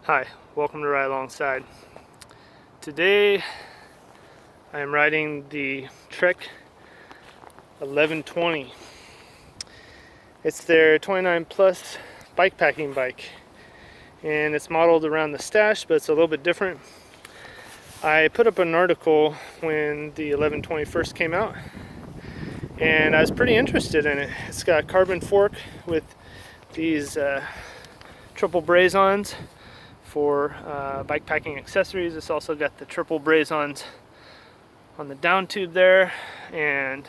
Hi, welcome to RideAlongside. Today I am riding the Trek 1120. It's their 29 plus bikepacking bike, and it's modeled around the Stache, but it's a little bit different. I put up an article when the 1120 first came out, and I was pretty interested in it. It's got a carbon fork with these triple braze-ons for bikepacking accessories. It's also got the triple braze-ons on the down tube there and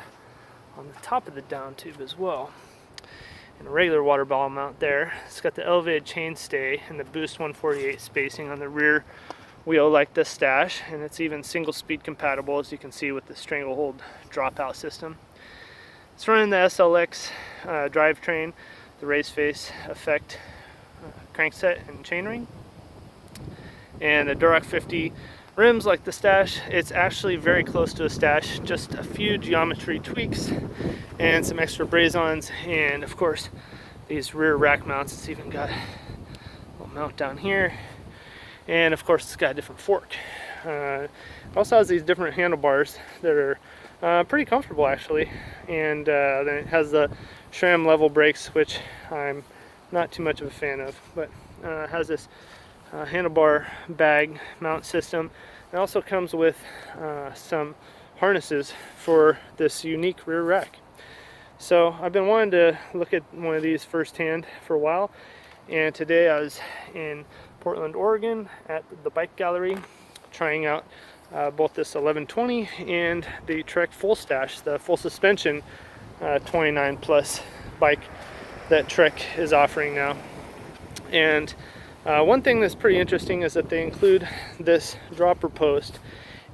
on the top of the down tube as well, and a regular water bottle mount there. It's got the elevated chainstay and the Boost 148 spacing on the rear wheel like the Stache, and it's even single speed compatible, as you can see, with the Stranglehold dropout system. It's running the SLX drivetrain, the race face effect crankset and chainring, and the Duroc 50 rims like the Stache. It's actually very close to a Stache, just a few geometry tweaks and some extra braze-ons, and of course these rear rack mounts. It's even got a little mount down here, and of course it's got a different fork. It also has these different handlebars that are pretty comfortable actually, and then it has the SRAM level brakes, which I'm not too much of a fan of, but it has this handlebar bag mount system. It also comes with some harnesses for this unique rear rack. So I've been wanting to look at one of these firsthand for a while, and today I was in Portland, Oregon at the bike gallery trying out both this 1120 and the Trek Full Stache, the full suspension 29 plus bike that Trek is offering now. And one thing that's pretty interesting is that they include this dropper post,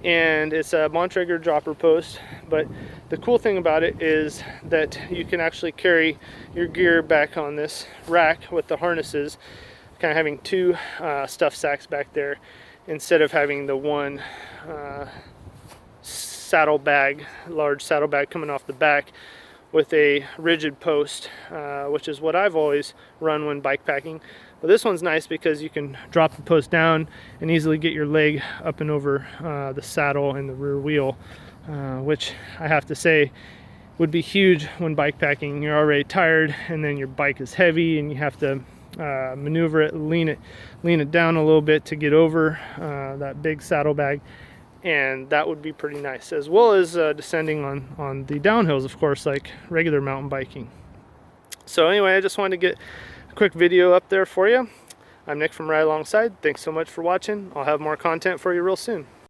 and it's a Bontrager dropper post, but the cool thing about it is that you can actually carry your gear back on this rack with the harnesses, kind of having two stuff sacks back there instead of having the one saddlebag, large saddlebag coming off the back with a rigid post, which is what I've always run when bikepacking. But this one's nice because you can drop the post down and easily get your leg up and over the saddle and the rear wheel, which I have to say would be huge when bikepacking. You're already tired, and then your bike is heavy, and you have to maneuver it, lean it down a little bit to get over that big saddlebag. And that would be pretty nice, as well as descending on the downhills, of course, like regular mountain biking. So anyway, I just wanted to get a quick video up there for you. I'm Nick from RideAlongside. Thanks so much for watching. I'll have more content for you real soon.